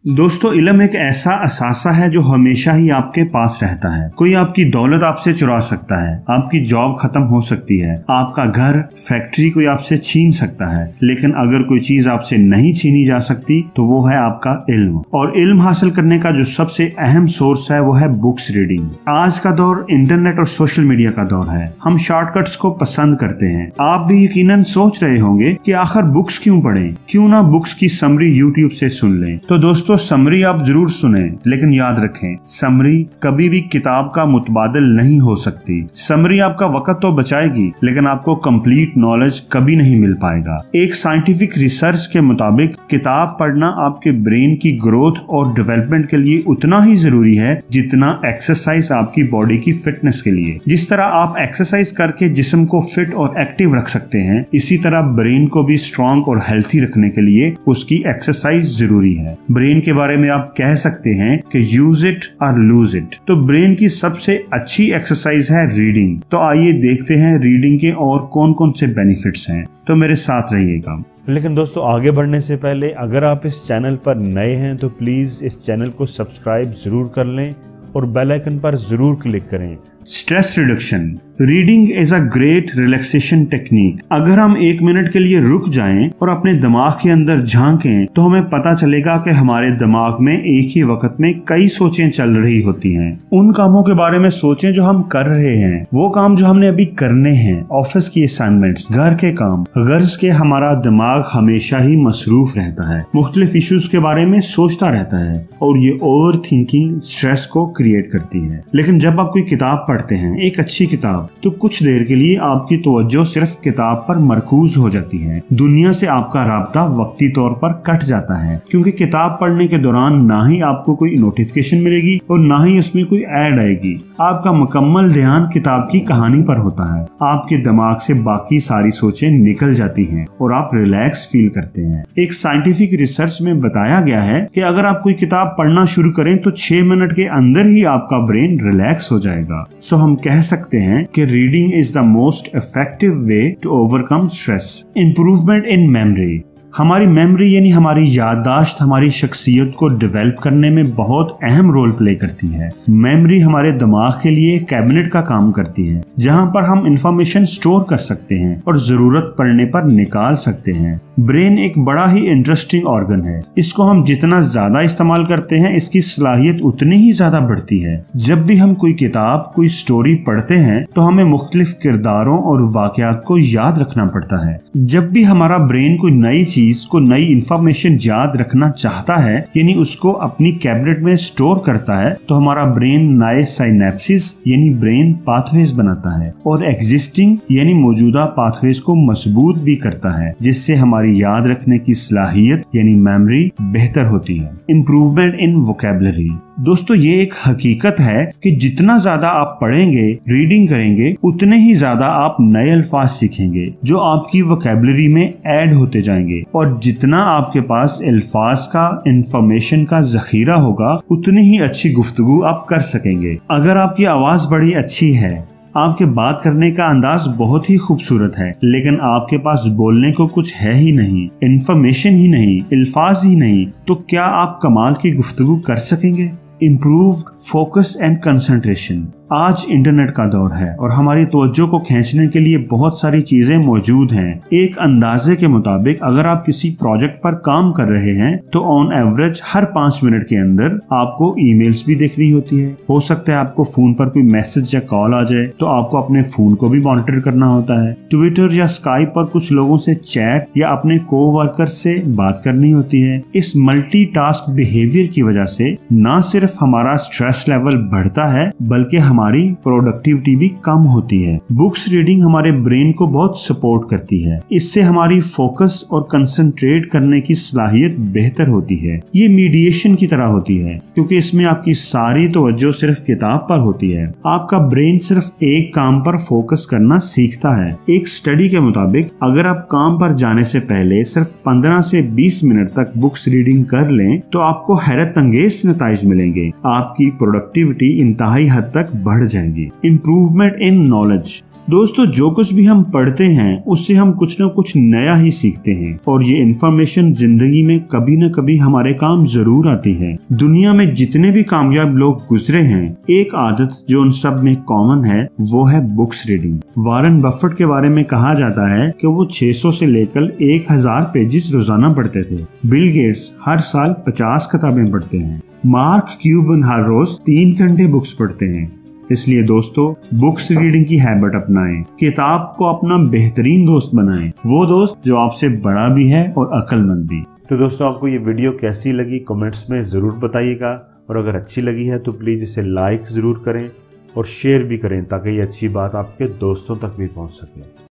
दोस्तों, इल्म एक ऐसा असासा है जो हमेशा ही आपके पास रहता है। कोई आपकी दौलत आपसे चुरा सकता है, आपकी जॉब खत्म हो सकती है, आपका घर, फैक्ट्री कोई आपसे छीन सकता है, लेकिन अगर कोई चीज आपसे नहीं छीनी जा सकती तो वो है आपका इल्म। और इल्म हासिल करने का जो सबसे अहम सोर्स है वो है बुक्स रीडिंग। आज का दौर इंटरनेट और सोशल मीडिया का दौर है। हम शॉर्टकट्स को पसंद करते हैं। आप भी यकीनन सोच रहे होंगे कि आखिर बुक्स क्यों पढ़ें, क्यों ना बुक्स की समरी यूट्यूब से सुन लें। तो दोस्तों, समरी आप जरूर सुने, लेकिन याद रखें, समरी कभी भी किताब का मुतबादिल नहीं हो सकती। समरी आपका वक्त तो बचाएगी, लेकिन आपको कंप्लीट नॉलेज कभी नहीं मिल पाएगा। एक साइंटिफिक रिसर्च के मुताबिक किताब पढ़ना आपके ब्रेन की ग्रोथ और डेवलपमेंट के लिए उतना ही जरूरी है जितना एक्सरसाइज आपकी बॉडी की फिटनेस के लिए। जिस तरह आप एक्सरसाइज करके जिस्म को फिट और एक्टिव रख सकते हैं, इसी तरह ब्रेन को भी स्ट्रॉन्ग और हेल्थी रखने के लिए उसकी एक्सरसाइज जरूरी है। ब्रेन के बारे में आप कह सकते हैं कि यूज इट और लूज इट। तो ब्रेन की सबसे अच्छी एक्सरसाइज है रीडिंग। तो आइए देखते हैं रीडिंग के और कौन कौन से बेनिफिट्स हैं। तो मेरे साथ रहिएगा। लेकिन दोस्तों, आगे बढ़ने से पहले अगर आप इस चैनल पर नए हैं तो प्लीज इस चैनल को सब्सक्राइब जरूर कर लें और बेल आइकन पर जरूर क्लिक करें। Stress reduction. Reading is a great relaxation technique. अगर हम 1 मिनट के लिए रुक जाएं और अपने दिमाग के अंदर झांकें तो हमें पता चलेगा कि हमारे दिमाग में एक ही वक्त में कई सोचें चल रही होती हैं। उन कामों के बारे में सोचें जो हम कर रहे हैं, वो काम जो हमने अभी करने हैं, ऑफिस की असाइनमेंट्स, घर के काम। गर्ज के हमारा दिमाग हमेशा ही मसरूफ रहता है, मुख्तलिफ इश्यूज के बारे में सोचता रहता है और ये ओवर थिंकिंग स्ट्रेस को क्रिएट करती है। लेकिन जब आप कोई किताब पढ़ते हैं, एक अच्छी किताब, तो कुछ देर के लिए आपकी तवज्जो सिर्फ किताब पर मरकूज हो जाती है। दुनिया से आपका राब्ता वक्ती तौर पर कट जाता है, क्योंकि किताब पढ़ने के दौरान ना ही आपको कोई नोटिफिकेशन मिलेगी और ना ही उसमें कोई ऐड आएगी। आपका मुकम्मल ध्यान किताब की कहानी पर होता है। आपके दिमाग से बाकी सारी सोचें निकल जाती हैं और आप रिलैक्स फील करते हैं। एक साइंटिफिक रिसर्च में बताया गया है कि अगर आप कोई किताब पढ़ना शुरू करें तो 6 मिनट के अंदर ही आपका ब्रेन रिलैक्स हो जाएगा। सो हम कह सकते हैं कि reading is the most effective way to overcome stress. Improvement in memory. हमारी मेमोरी यानी हमारी याददाश्त हमारी शख्सियत को डेवलप करने में बहुत अहम रोल प्ले करती है। मेमोरी हमारे दिमाग के लिए कैबिनेट का काम करती है, जहां पर हम इंफॉर्मेशन स्टोर कर सकते हैं और जरूरत पड़ने पर निकाल सकते हैं। ब्रेन एक बड़ा ही इंटरेस्टिंग ऑर्गन है। इसको हम जितना ज्यादा इस्तेमाल करते हैं, इसकी सलाहियत उतनी ही ज्यादा बढ़ती है। जब भी हम कोई किताब, कोई स्टोरी पढ़ते हैं तो हमें मुख्तलिफ किरदारों और वाकयात को याद रखना पड़ता है। जब भी हमारा ब्रेन कोई नई चीज को, नई इंफॉर्मेशन याद रखना चाहता है, यानी उसको अपनी कैबिनेट में स्टोर करता है, तो हमारा ब्रेन नए साइनेप्सिस यानी ब्रेन पाथवेज बनाता है और एग्जिस्टिंग यानी मौजूदा पाथवेज को मजबूत भी करता है, जिससे हमारी याद रखने की सलाहियत यानी मेमोरी बेहतर होती है। Improvement in vocabulary. दोस्तों, ये एक हकीकत है कि जितना ज्यादा आप पढ़ेंगे, रीडिंग करेंगे, उतने ही ज्यादा आप नए अल्फाज सीखेंगे जो आपकी वोकैबुलरी में ऐड होते जाएंगे। और जितना आपके पास अल्फाज का, इंफॉर्मेशन का जखीरा होगा, उतनी ही अच्छी गुफ्तगू आप कर सकेंगे। अगर आपकी आवाज बड़ी अच्छी है, आपके बात करने का अंदाज बहुत ही खूबसूरत है, लेकिन आपके पास बोलने को कुछ है ही नहीं, इंफॉर्मेशन ही नहीं, अल्फाज ही नहीं, तो क्या आप कमाल की गुफ्तगू कर सकेंगे? Improved focus and concentration. आज इंटरनेट का दौर है और हमारी तवज्जो को खींचने के लिए बहुत सारी चीजें मौजूद हैं। एक अंदाजे के मुताबिक अगर आप किसी प्रोजेक्ट पर काम कर रहे हैं तो ऑन एवरेज हर 5 मिनट के अंदर आपको ईमेल्स भी देखनी होती है। हो सकता है आपको फोन पर कोई मैसेज या कॉल आ जाए तो आपको अपने फोन को भी मॉनिटर करना होता है। ट्विटर या स्काइप पर कुछ लोगों से चैट या अपने कोवर्कर से बात करनी होती है। इस मल्टीटास्क बिहेवियर की वजह से न सिर्फ हमारा स्ट्रेस लेवल बढ़ता है, बल्कि हमारी प्रोडक्टिविटी भी कम होती है। बुक्स रीडिंग हमारे ब्रेन को बहुत सपोर्ट करती है। इससे हमारी फोकस और कंसंट्रेट करने की सलाहियत बेहतर होती है। ये मीडिएशन की तरह होती है, क्योंकि इसमें आपकी सारी तवज्जो सिर्फ किताब पर होती है। आपका ब्रेन सिर्फ एक काम पर फोकस करना सीखता है। एक स्टडी के मुताबिक अगर आप काम पर जाने से पहले सिर्फ 15 से 20 मिनट तक बुक्स रीडिंग कर लें तो आपको हैरत अंगेज नताइज मिलेंगे। आपकी प्रोडक्टिविटी इंतहाई हद तक बढ़ जाएंगी। Improvement in knowledge. दोस्तों जो कुछ भी हम पढ़ते हैं उससे हम कुछ न कुछ नया ही सीखते हैं और ये इन्फॉर्मेशन जिंदगी में कभी न कभी हमारे काम जरूर आती है। दुनिया में जितने भी कामयाब लोग गुजरे हैं, एक आदत जो उन सब में कॉमन है वो है बुक्स रीडिंग। वॉरेन बफेट के बारे में कहा जाता है कि वो 600 से लेकर 1000 पेजेस रोजाना पढ़ते थे। बिल गेट्स हर साल 50 किताबें पढ़ते हैं। मार्क क्यूबन हर रोज 3 घंटे बुक्स पढ़ते हैं। इसलिए दोस्तों बुक्स रीडिंग की हैबिट अपनाएं, किताब को अपना बेहतरीन दोस्त बनाएं, वो दोस्त जो आपसे बड़ा भी है और अक्लमंद भी। तो दोस्तों आपको ये वीडियो कैसी लगी कमेंट्स में ज़रूर बताइएगा, और अगर अच्छी लगी है तो प्लीज़ इसे लाइक ज़रूर करें और शेयर भी करें ताकि ये अच्छी बात आपके दोस्तों तक भी पहुंच सके।